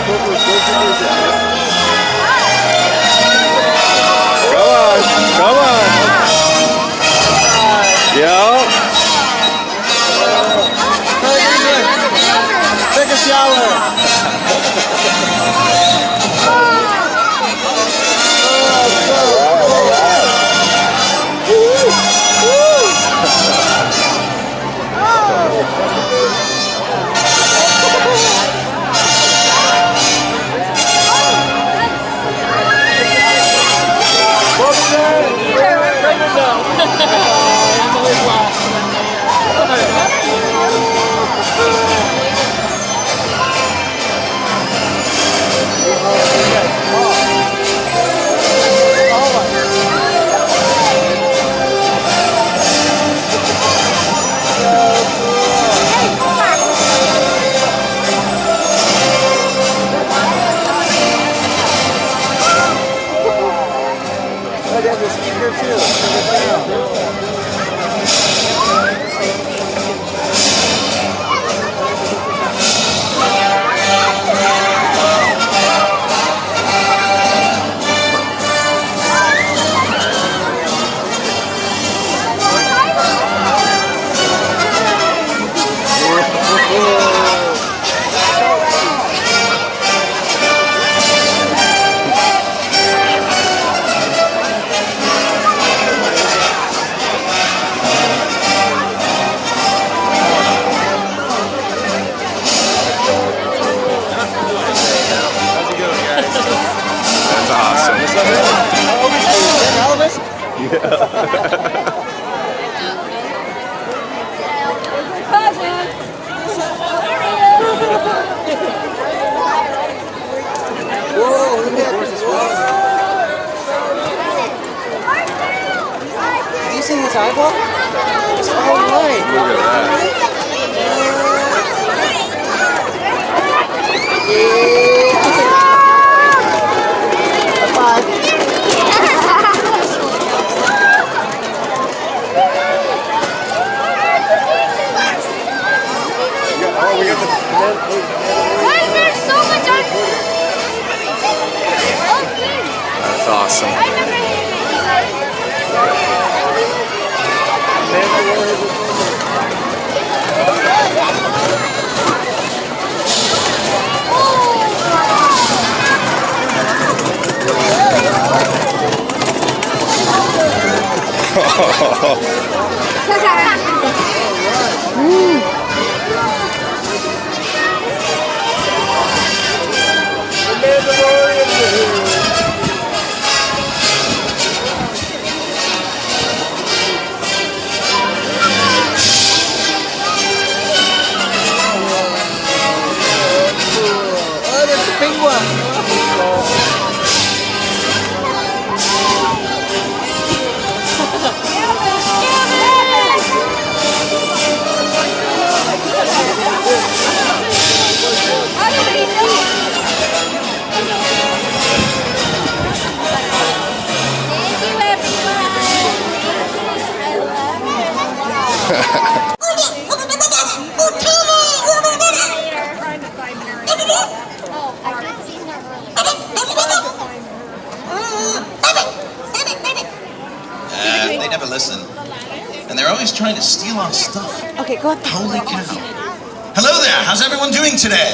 Come on. Yeah. Take a shower. Did you see his eyeball? It's all right. Look at that. High five. Guys, there's so much on. That's awesome. Oh, there's the penguin. They never listen. And they're always trying to steal our stuff. Okay, go ahead. Holy cow. Hello there, how's everyone doing today?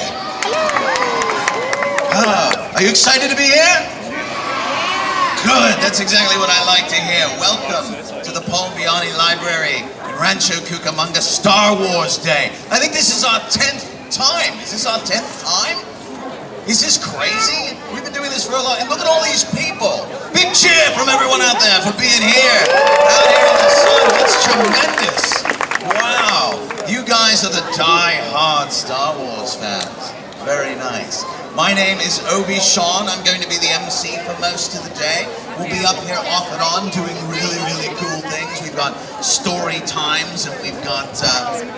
Oh, are you excited to be here? Good, that's exactly what I like to hear. Welcome to the Paul Biani Library in Rancho Cucamonga Star Wars Day. I think this is our 10th time. Is this our 10th time? Is this crazy? We've been doing this for a long time. Look at all these people. Big cheer from everyone out there for being here. Out here in the sun. That's tremendous. Wow. You guys are the die-hard Star Wars fans. Very nice. My name is Obi Sean. I'm going to be the MC for most of the day. We'll be up here off and on doing really, really cool things. We've got story times and we've got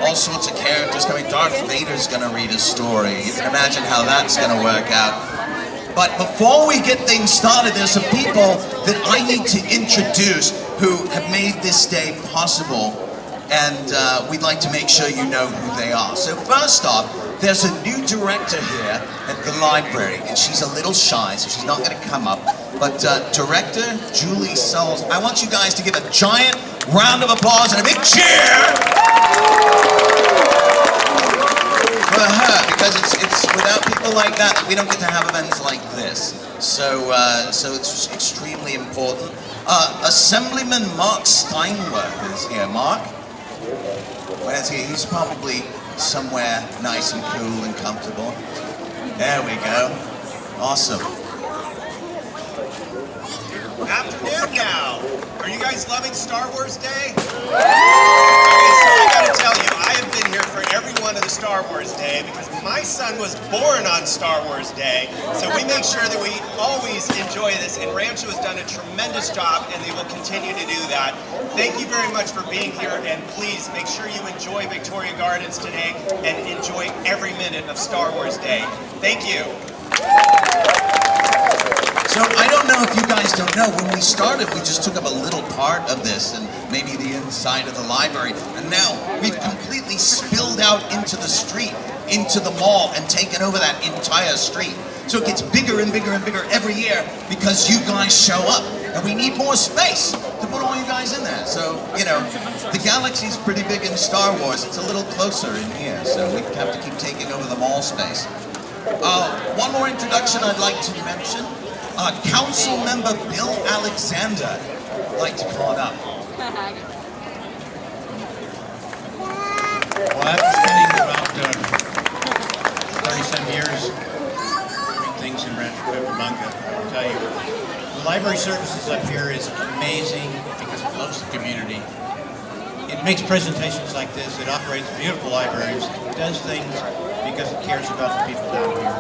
all sorts of characters coming. Darth Vader's going to read a story. You can imagine how that's going to work out. But before we get things started, there's some people that I need to introduce who have made this day possible. And we'd like to make sure you know who they are. So first off, there's a new director here at the library, and she's a little shy, so she's not going to come up. But Director Julie Souls, I want you guys to give a giant round of applause and a big cheer for her, because it's without people like that we don't get to have events like this. So it's extremely important. Assemblyman Mark Steinwerk is here. Mark? Where is he? He's probably somewhere nice and cool and comfortable. There we go. Awesome. Afternoon now. Are you guys loving Star Wars Day? Okay, so I gotta tell you, I have been here for every one of the Star Wars Day because my son was born on Star Wars Day. So we make sure that we always enjoy this, and Rancho has done a tremendous job, and they will continue to do that. Thank you very much for being here, and please make sure you enjoy Victoria Gardens today and enjoy every minute of Star Wars Day. Thank you. So I don't know if you guys don't know, when we started, we just took up a little part of this and maybe the inside of the library. And now we've completely spilled out into the street, into the mall, and taken over that entire street. So it gets bigger and bigger and bigger every year because you guys show up. And we need more space to put all you guys in there. So, you know, the galaxy's pretty big in Star Wars. It's a little closer in here, so we have to keep taking over the mall space. One more introduction I'd like to mention. Council Member Bill Alexander. I'd like to call it up. Well, after spending about 30-some years doing things in Rancho Cucamonga, I will tell you, the library services up here is amazing because it loves the community. It makes presentations like this. It operates beautiful libraries. It does things because it cares about the people down here.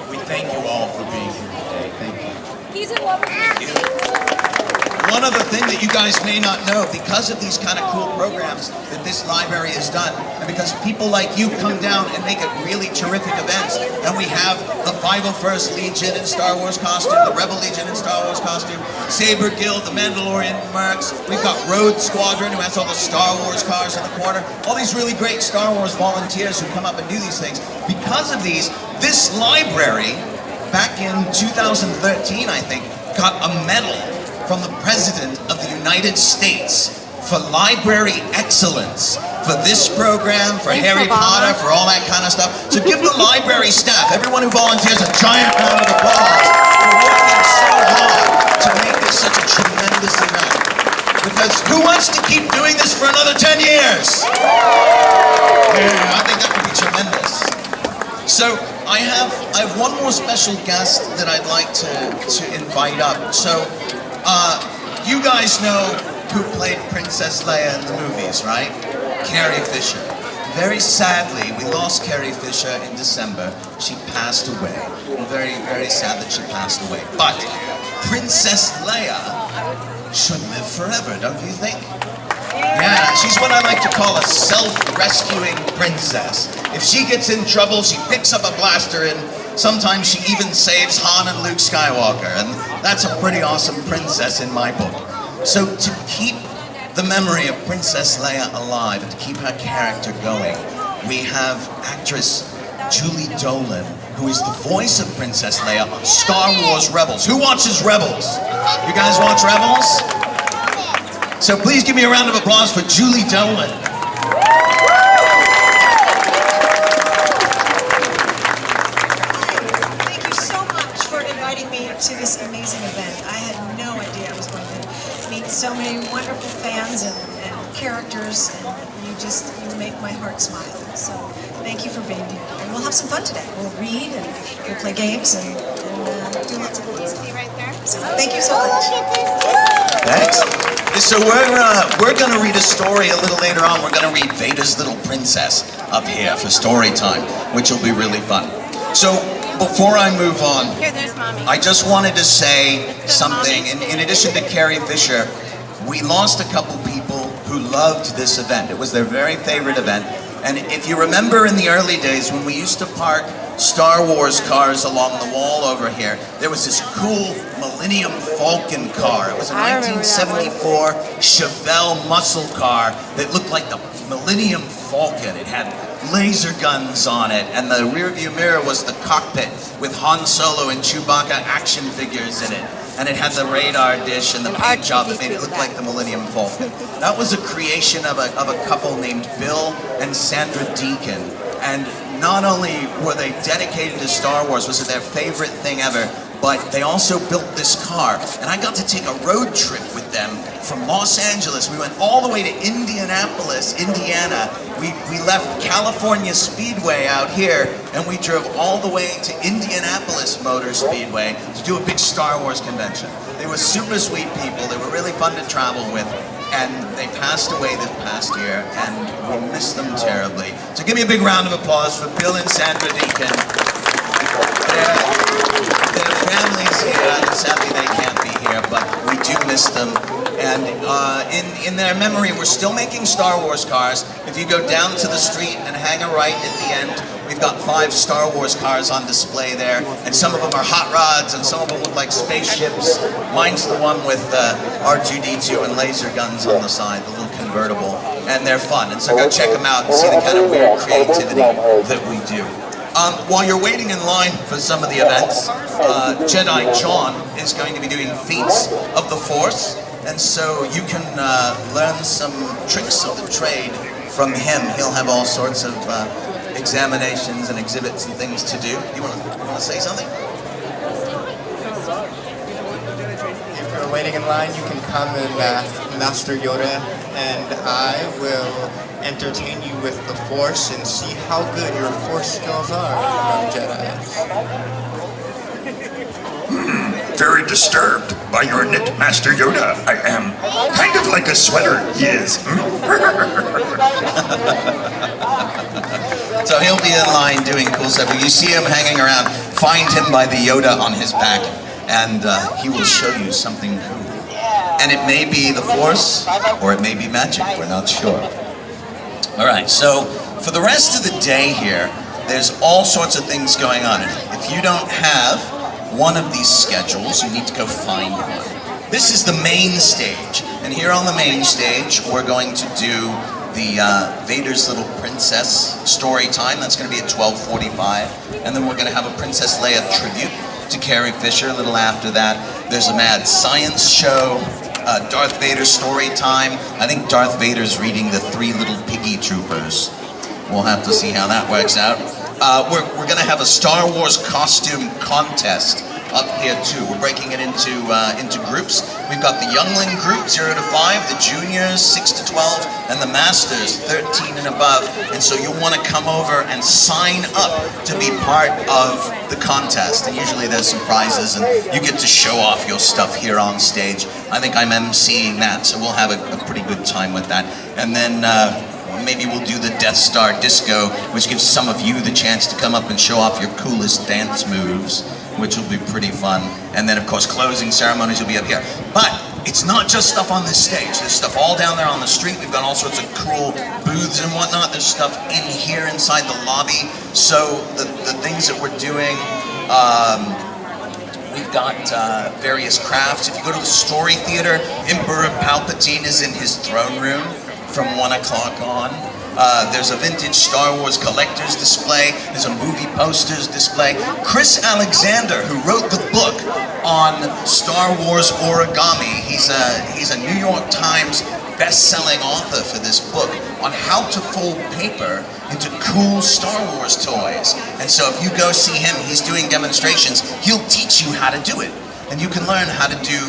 We thank you all for being here today. Thank you. He's in love with you. One other thing that you guys may not know, because of these kind of cool programs that this library has done, and because people like you come down and make it really terrific events, and we have the 501st Legion in Star Wars costume, the Rebel Legion in Star Wars costume, Saber Guild, the Mandalorian Mercs, we've got Road Squadron who has all the Star Wars cars in the corner, all these really great Star Wars volunteers who come up and do these things. Because of these, this library, back in 2013, I think, got a medal from the President of the United States for library excellence, for this program, for Harry Potter, for all that kind of stuff. So give the library staff, everyone who volunteers, a giant round of applause for working so hard to make this such a tremendous event. Because who wants to keep doing this for another 10 years? Yeah, I think that would be tremendous. So I have one more special guest that I'd like to invite up. So you guys know who played Princess Leia in the movies, right? Carrie Fisher. Very sadly, we lost Carrie Fisher in December. She passed away. We're very, very sad that she passed away. But Princess Leia should live forever, don't you think? Yeah, she's what I like to call a self-rescuing princess. If she gets in trouble, she picks up a blaster and sometimes she even saves Han and Luke Skywalker. And that's a pretty awesome princess in my book. So to keep the memory of Princess Leia alive and to keep her character going, we have actress Julie Dolan, who is the voice of Princess Leia on Star Wars Rebels. Who watches Rebels? You guys watch Rebels? So please give me a round of applause for Julie Dolan. Thank you so much for inviting me to this amazing event. I had no idea I was going to meet so many wonderful fans and characters, and you make my heart smile. So thank you for being here. And we'll have some fun today. We'll read and we'll play games and do lots of things. See right there? So thank you so much. Thanks. So we're going to read a story a little later on. We're going to read Vader's Little Princess up here for story time, which will be really fun. So before I move on, Here, there's Mommy. I just wanted to say something. In addition to Carrie Fisher, we lost a couple people who loved this event. It was their very favorite event. And if you remember in the early days when we used to park Star Wars cars along the wall over here, there was this cool Millennium Falcon car. It was a 1974 Chevelle muscle car that looked like the Millennium Falcon. It had laser guns on it, and the rear view mirror was the cockpit with Han Solo and Chewbacca action figures in it. And it had the radar dish and the paint job that made it look like the Millennium Falcon. That was a creation of a couple named Bill and Sandra Deacon. And not only were they dedicated to Star Wars, was it their favorite thing ever, but they also built this car. And I got to take a road trip with them from Los Angeles. We went all the way to Indianapolis, Indiana. We left California Speedway out here, and we drove all the way to Indianapolis Motor Speedway to do a big Star Wars convention. They were super sweet people. They were really fun to travel with, and they passed away this past year, and we miss them terribly. So give me a big round of applause for Bill and Sandra Deacon. Their families here, and sadly they can't be here, but we do miss them. And in their memory, we're still making Star Wars cars. If you go down to the street and hang a right at the end, we've got 5 Star Wars cars on display there, and some of them are hot rods, and some of them look like spaceships. Mine's the one with R2-D2 and laser guns on the side, the little convertible, and they're fun. And so go check them out and see the kind of weird creativity that we do. While you're waiting in line for some of the events, Jedi John is going to be doing feats of the Force, and so you can learn some tricks of the trade from him. He'll have all sorts of examinations and exhibits and things to do. You want to say something? If you're waiting in line, you can come and Master Yoda and I will entertain you with the Force and see how good your Force skills are, young Jedi. Very disturbed by your knit, Master Yoda. I am. Kind of like a sweater, he is. So he'll be in line doing cool stuff. If you see him hanging around, find him by the Yoda on his back, and he will show you something cool. And it may be the Force, or it may be magic, we're not sure. All right, so for the rest of the day here, there's all sorts of things going on. If you don't have one of these schedules, you need to go find one. This is the main stage, and here on the main stage, we're going to do the Vader's Little Princess story time. That's going to be at 12:45, and then we're going to have a Princess Leia tribute to Carrie Fisher a little after that. There's a mad science show, Darth Vader story time. I think Darth Vader's reading the 3 Little Piggy Troopers. We'll have to see how that works out. We're going to have a Star Wars costume contest up here too. We're breaking it into groups. We've got the youngling group, 0 to 5, the juniors, 6 to 12, and the masters, 13 and above. And so you'll want to come over and sign up to be part of the contest. And usually there's some prizes, and you get to show off your stuff here on stage. I think I'm emceeing that, so we'll have a pretty good time with that. And then maybe we'll do the Death Star Disco, which gives some of you the chance to come up and show off your coolest dance moves, which will be pretty fun. And then, of course, closing ceremonies will be up here. But it's not just stuff on this stage. There's stuff all down there on the street. We've got all sorts of cool booths and whatnot. There's stuff in here inside the lobby. So the things that we're doing, we've got various crafts. If you go to the Story Theater, Emperor Palpatine is in his throne room from 1 o'clock on. There's a vintage Star Wars collector's display. There's a movie posters display. Chris Alexander, who wrote the book on Star Wars origami, he's a New York Times best-selling author for this book on how to fold paper into cool Star Wars toys. And so if you go see him, he's doing demonstrations. He'll teach you how to do it. And you can learn how to do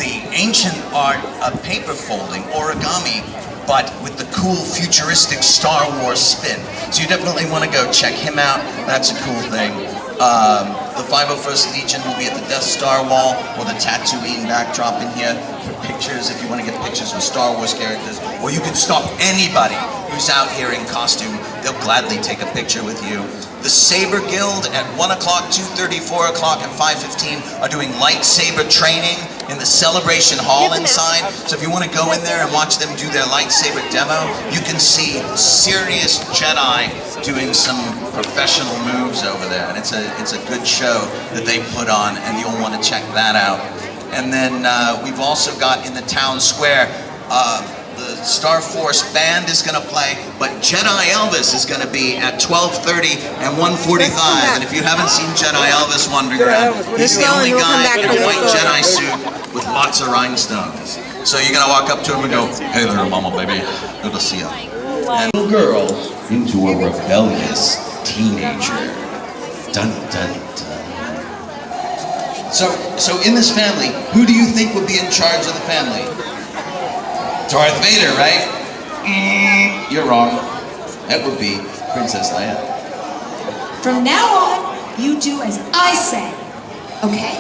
the ancient art of paper folding, origami, but with the cool futuristic Star Wars spin. So you definitely want to go check him out. That's a cool thing. The 501st Legion will be at the Death Star wall or the Tatooine backdrop in here for pictures if you want to get pictures with Star Wars characters. Or you can stop anybody who's out here in costume. They'll gladly take a picture with you. The Saber Guild at 1 o'clock, 2:30, 4 o'clock, and 5:15 are doing lightsaber training in the Celebration Hall inside. So if you want to go in there and watch them do their lightsaber demo, you can see serious Jedi doing some professional moves over there. And it's a good show that they put on, and you'll want to check that out. And then we've also got in the town square the Star Force band is gonna play, but Jedi Elvis is gonna be at 12:30 and 1:45. And if you haven't seen Jedi Elvis wandering around, he's the only guy in a white Jedi suit with lots of rhinestones. So you're gonna walk up to him and go, "Hey there, mama, baby. Good to see ya." And a girl into a rebellious teenager. Dun dun dun. So in this family, who do you think would be in charge of the family? Darth Vader, right? You're wrong. That would be Princess Leia. From now on, you do as I say, okay?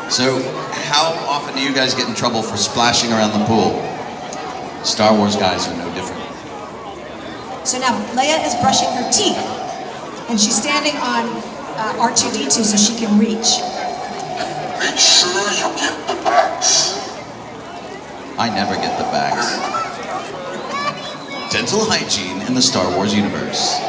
So, how often do you guys get in trouble for splashing around the pool? Star Wars guys are no different. So now Leia is brushing her teeth, and she's standing on R2-D2 so she can reach. Make sure you get the bags. I never get the bags. Dental hygiene in the Star Wars universe.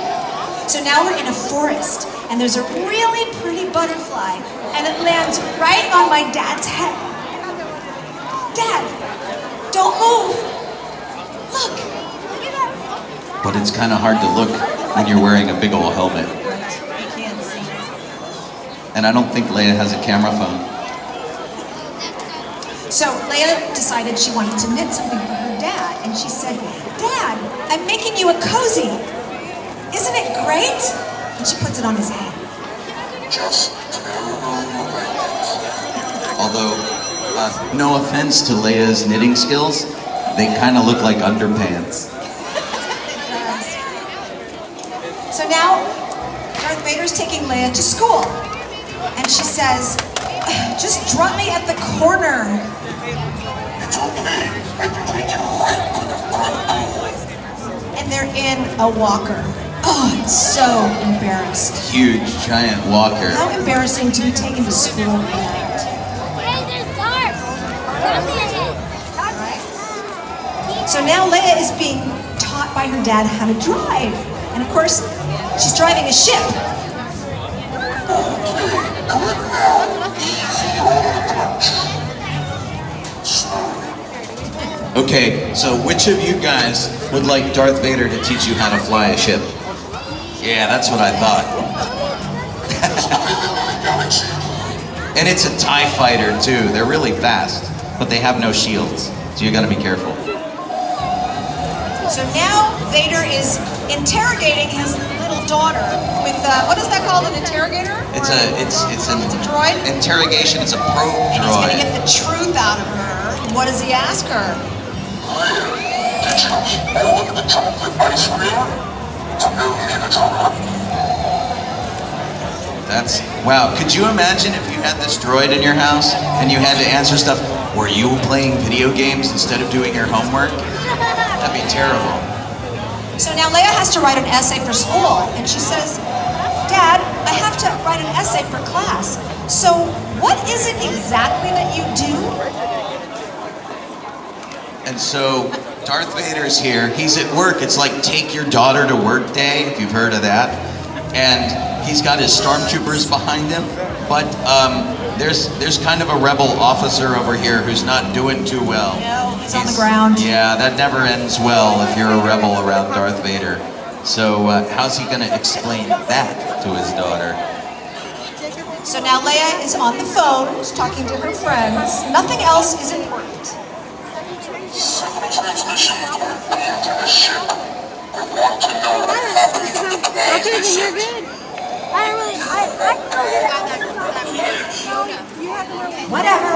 So now we're in a forest, and there's a really pretty butterfly, and it lands right on my dad's head. Dad, don't move. Look. But it's kind of hard to look when you're wearing a big old helmet. You can't see. And I don't think Leia has a camera phone. So Leia decided she wanted to knit something for her dad, and she said, "Dad, I'm making you a cozy. Isn't it great?" And she puts it on his head. Just Although, no offense to Leia's knitting skills, they kind of look like underpants. So now, Darth Vader's taking Leia to school, and she says, "Just drop me at the corner." It's okay. I can take you right to the front door. And they're in a walker. Oh, I'm so embarrassed. Huge, giant walker. How embarrassing to be taken to school at night. Hey, there's Dark. Drop me ahead. So now Leia is being taught by her dad how to drive. And of course, she's driving a ship. Okay, so which of you guys would like Darth Vader to teach you how to fly a ship? Yeah, that's what I thought. And it's a TIE fighter too. They're really fast, but they have no shields, so you gotta be careful. So now Vader is interrogating his little daughter with, what is that called, an interrogator? It's an It's a droid? interrogation. It's a probe And he's gonna droid. get the truth out of her. What does he ask her? Did you eat all of the chocolate ice cream? It's a $1,000,000. That's, wow, could you imagine if you had this droid in your house and you had to answer stuff? Were you playing video games instead of doing your homework? That'd be terrible. So now Leia has to write an essay for school, and she says, "Dad, I have to write an essay for class. So what is it exactly that you do?" And so Darth Vader's here. He's at work. It's like take your daughter to work day, if you've heard of that. And he's got his stormtroopers behind him. But there's kind of a rebel officer over here who's not doing too well. No, he's on the ground. Yeah, that never ends well if you're a rebel around Darth Vader. So how's he gonna explain that to his daughter? So now Leia is on the phone, she's talking to her friends. Nothing else is important. Signal transmissions are down to the ship. I want to know what happened to the plans they sent. I don't really. Whatever.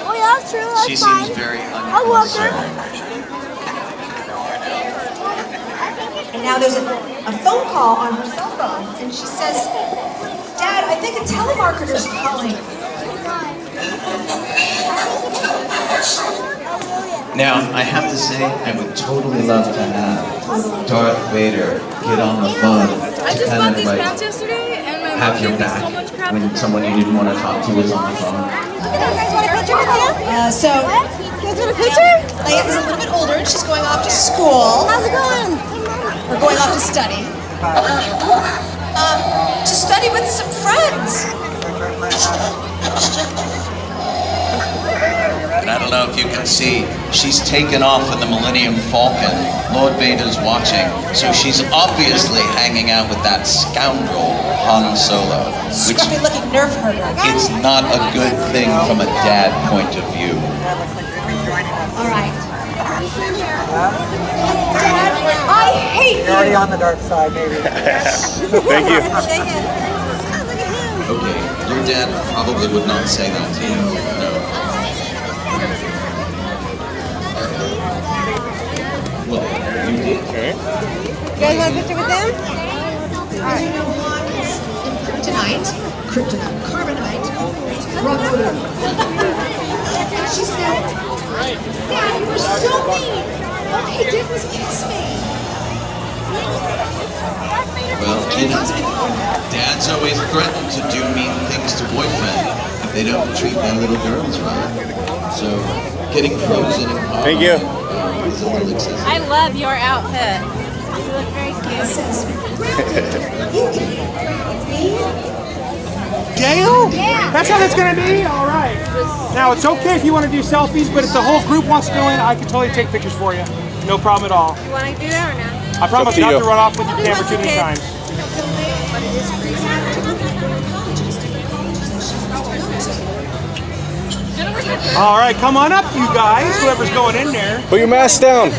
Oh, yeah, that's true. That's She fine. seems very I'll walk her. unconcerned. And now there's a phone call on her cell phone, and she says, "Dad, I think a telemarketer's calling." Now, I have to say, I would totally love to have Darth Vader get on the phone I to just kind bought of these like crabs yesterday, and my have mom your gave me back so much crab. when someone you didn't want to talk to was on the phone. So Leia is a little bit older, and she's going off to school. How's it going? Or going off to study. To study with some friends. And I don't know if you can see, she's taken off in the Millennium Falcon. Lord Vader's watching, so she's obviously hanging out with that scoundrel, Han Solo. Which, Scruffy looking nerf herder. it's not a good thing from a dad point of view. All right. Dad, I hate you. You're already on the dark side, maybe. Thank you. Okay, your dad probably would not say that to you. No. Well, you did. Okay. You guys want a picture with them? Kryptonite, carbonite, rock wood. She said, Dad, you were so mean. All he did was kiss me. Well, you know, dads always threaten to do mean things to boyfriend if they don't treat their little girls right. So, getting frozen in car. Thank you. Is a little excessive. I love your outfit. You look very cute. Says, you can me. Dale? Yeah. That's how it's gonna be? All right. Now, it's okay if you want to do selfies, but if the whole group wants to go in, I can totally take pictures for you. No problem at all. You want to do that or not? I promise to not you. to run off with your camera too many times. All right, come on up, you guys, whoever's going in there. Put your mask down.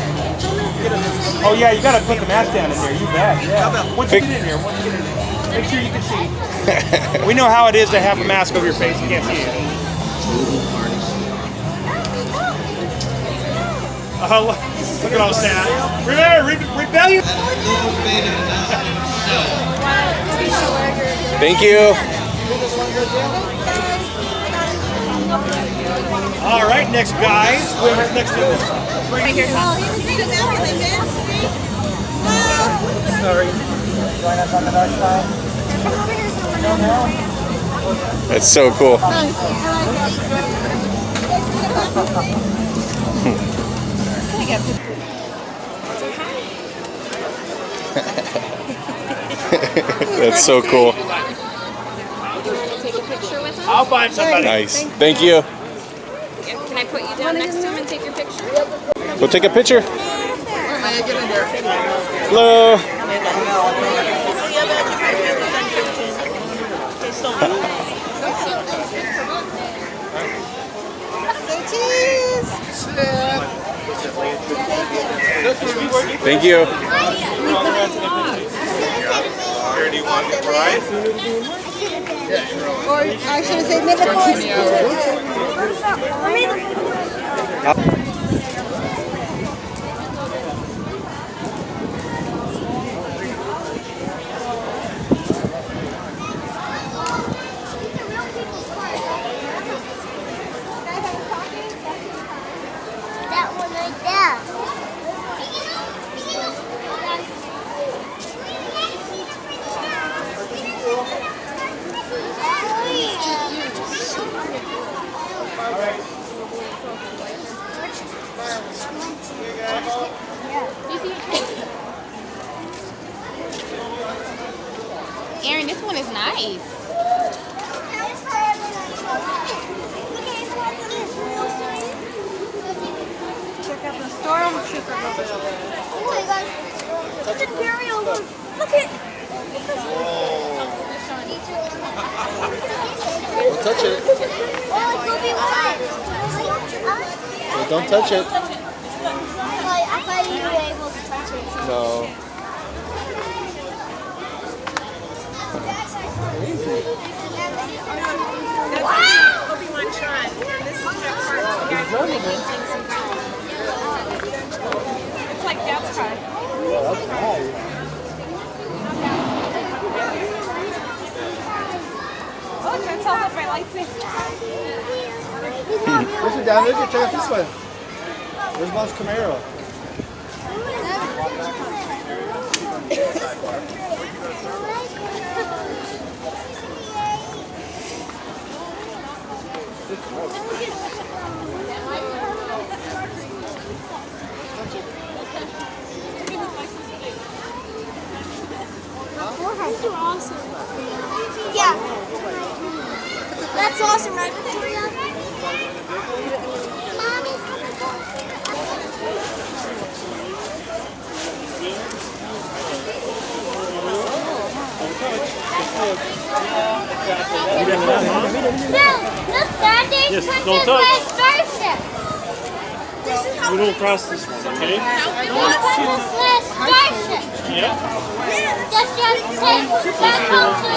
Oh yeah, you gotta put the mask down in there, you bet. Yeah. Once you get in here, make sure you can see. We know how it is to have a mask over your face, you can't see it. Look at all sad. Rebellion! Thank you. All right, next guys. Whoever's next to this. Right here, Tom. Sorry. Join us on the north side. That's so cool. That's so cool. Take a picture with him? I'll find somebody. Nice. Thank you. Can I put you down next to him and take your picture? We'll take a picture. Hello. Thank you. Here, do you want to ride? Or I should have said, may the force be that one right there. Aaron, this one is nice. Check out the store. I'm gonna check out over there. Oh my gosh. It's Imperial. Look at. Don't touch it. Oh, it's gonna be wet. Well, don't touch it. I thought you were able to touch it. No. Obi-Wan Shrine. This is that part. You guys are making things in It's like Dad's car. Oh, look, that's all of my lights in. Push it down. Look at check out this one. Where's Mom's Camaro? These are awesome. Yeah. That's awesome, right, Victoria? Mommy. Bill, look, Daddy. Yes, Princess don't touch. Leia's starship. We don't cross this one, okay? Princess Leia's starship. Yeah. Just take back home to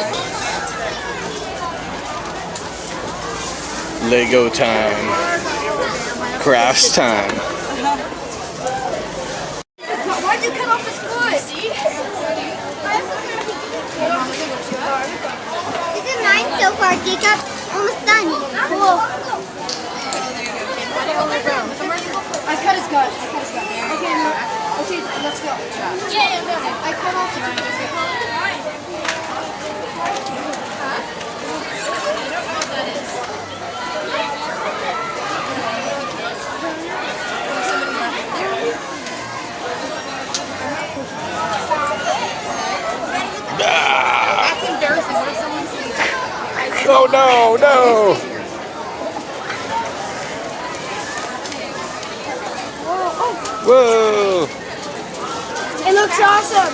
Lego time. Crafts time. Why'd you cut off his foot? See? This is mine so far, Jacob. Almost done. Cool. I cut his gut. Okay, let's go. Yeah. I cut off his That's embarrassing. What if someone sees it? Oh no, no! Whoa! It looks awesome.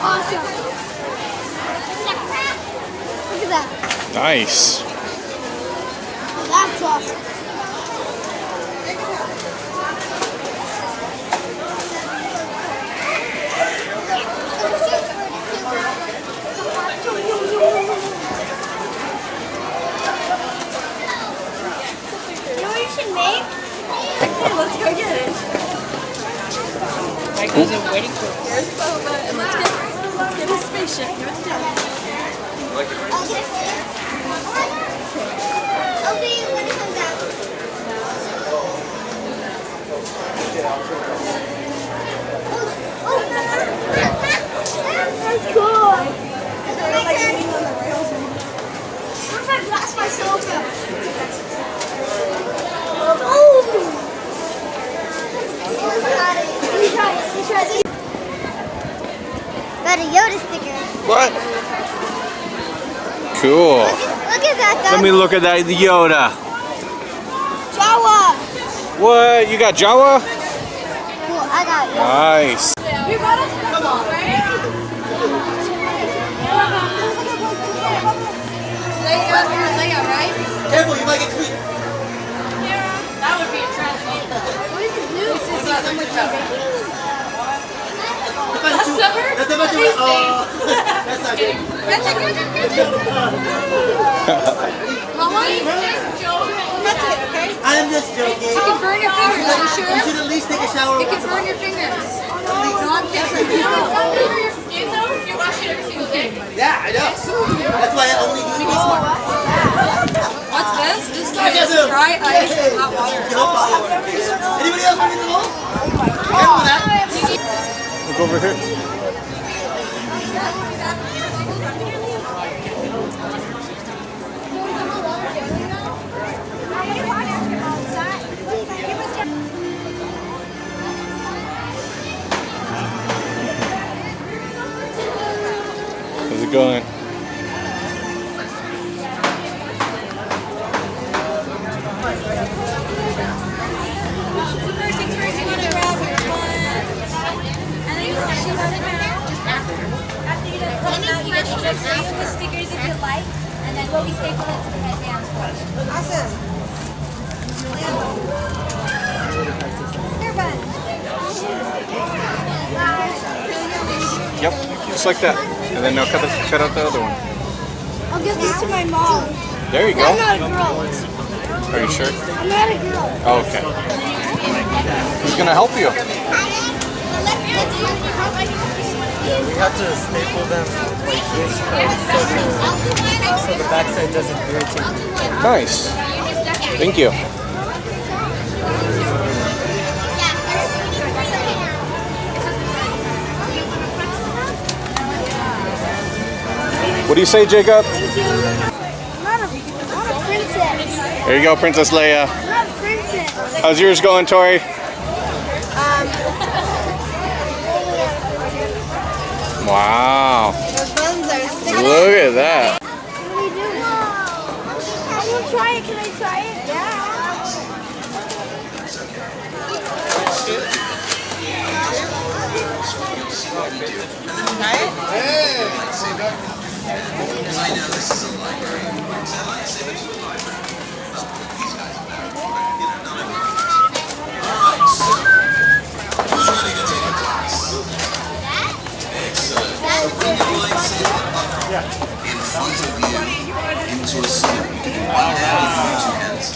Awesome. Look at that. Nice. That's awesome. You know what you should make? Let's go get it. My cousin waiting for us. Here's Boba, and let's get his spaceship. Give it to Dad. Okay, when it comes out. That's cool. What if I blast myself out? Oh! He tries it. Got a Yoda sticker. What? Cool. Look at that, Dad. Let me look at that Yoda. Jawa. What? You got Jawa? Cool, I got you. Nice. You brought us come on, right? Leia, right? Careful, you might get tweaked. That would be a tragedy. What is it new? That's not good. Mama, you just joking. That's it, okay? I'm just joking. You can burn your fingers, are you sure? You should at least take a shower. You can burn your fingers. No, I'm kidding. You don't rub it over your skin though? You wash it every single day. Yeah, I know. That's why I only do this. What's this? This is dry ice and hot water. Anybody else want to know? Careful with that. Look over here. How's it going? The stickers if you like, and then we'll be staple it to the headband. Awesome. Yep, just like that. And then now cut out the other one. I'll give this to my mom. There you go. I'm not a girl. Are you sure? I'm not a girl. Oh, okay. Who's gonna help you? Yeah, we have to staple them like this so the backside doesn't irritate. Nice. Thank you. What do you say, Jacob? I'm not a princess. There you go, Princess Leia. I'm not a princess. How's yours going, Tori? Wow. Those buns are Look at that. What do you do? I will try it. Can I try it? Yeah. Because I know this is a library. Is that lightsaber to a library? Well, these guys are better. You know, not everyone. Alright, so who's ready to take a class? Excellent. So bring your lightsaber up in front of you into a salute. You can do one hand and two hands.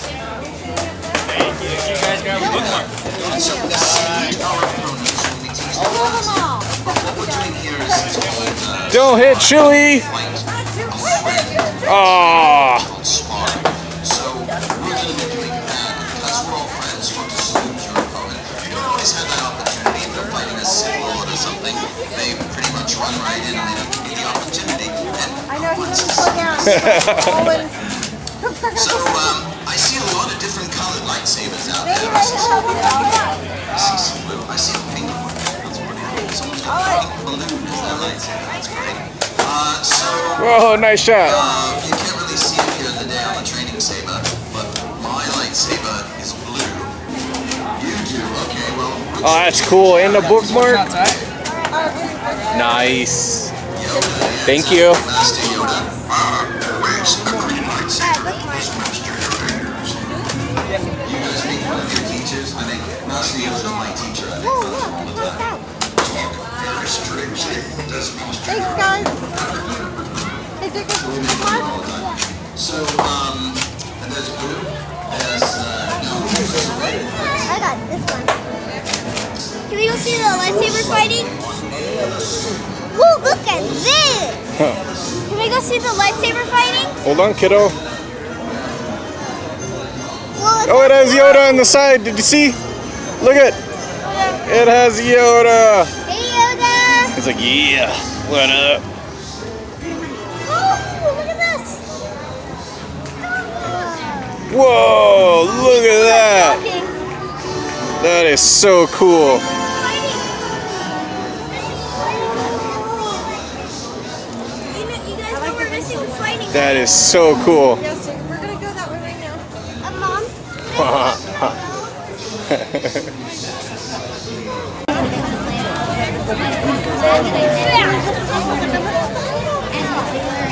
Thank you. You guys grab a bookmark. So we salute our opponents when we teach the class. What we're doing here is it's called Don't hit Chewie. Ah. sparring. So we're going to be doing that because we're all friends. You want to salute your opponent. You don't always have that opportunity if they're fighting a Sith Lord or something. They pretty much run right in and they don't give you the opportunity. And I know he needs to slow down. so I see a lot of different colored lightsabers out there. I see some blue. I see a pink one. That's pretty cool. Someone's got a pink balloon as their lightsaber. That's great. Whoa, nice shot. You can't really see it here today on the training saber, but my lightsaber is blue. You do, okay, well... Oh, that's cool. And the bookmark. Nice. Thank you. Master Yoda. Where's a green lightsaber? Is Master Yoda. You guys make fun of your teachers? I think Master Yoda's my teacher. I make fun of him all the time. Talk very strangely. Does Master Thanks, guys. Hey, take a bookmark. So, and there's blue. There's, I got this one. Can we go see the lightsaber fighting? Woo, look at this! Can we go see the lightsaber fighting? Hold on, kiddo. Well, Oh, it has Yoda on the side. Did you see? Look at it. It has Yoda. Hey, Yoda! It's like, yeah, what up? Oh, look at this! Whoa, look at that. That is so cool. That is so cool. Yes, sir. We're gonna go that way right now.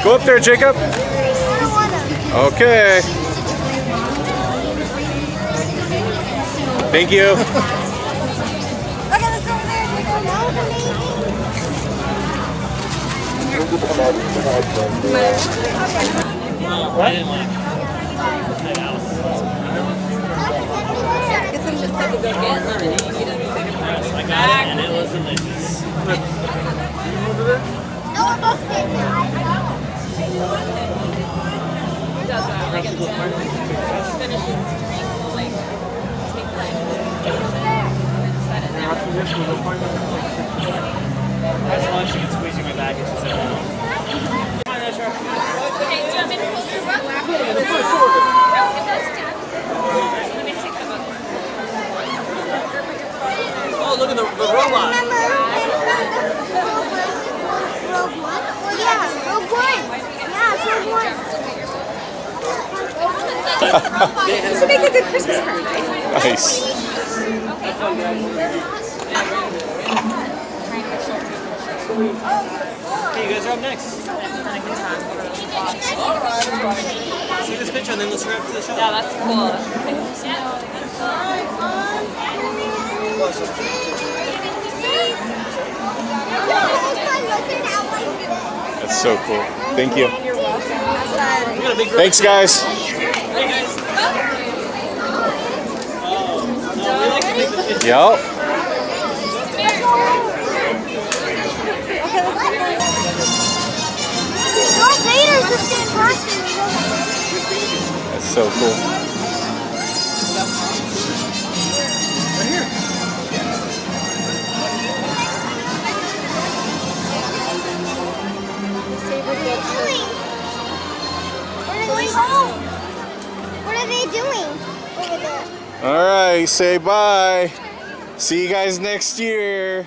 Go up there, Jacob. Okay. Thank you. Okay, let's go over there. I didn't like Just had to go get lemonade. You didn't say it. I got it and it was delicious. No, we're both getting it. He does that. Like, it's finishes his drink, we'll, like, take set it down. That's why she can squeeze you in my bag and she said, Okay, do you want me to pull your rug? Let me take that one. oh, look at the robot. Rogue One? Oh, yeah, Rogue One. Yeah, it's Rogue One. This would make a good Christmas card, right? Nice. Okay, you guys are up next. See this picture and then let's wrap to the show. Yeah, that's cool. That's so cool. Thank you. You're welcome. Thanks, guys. Hey, guys. We like to make the picture. Yep. Darth Vader's the same person. That's so cool. We're going home. What are they doing over there? All right, say bye. See you guys next year.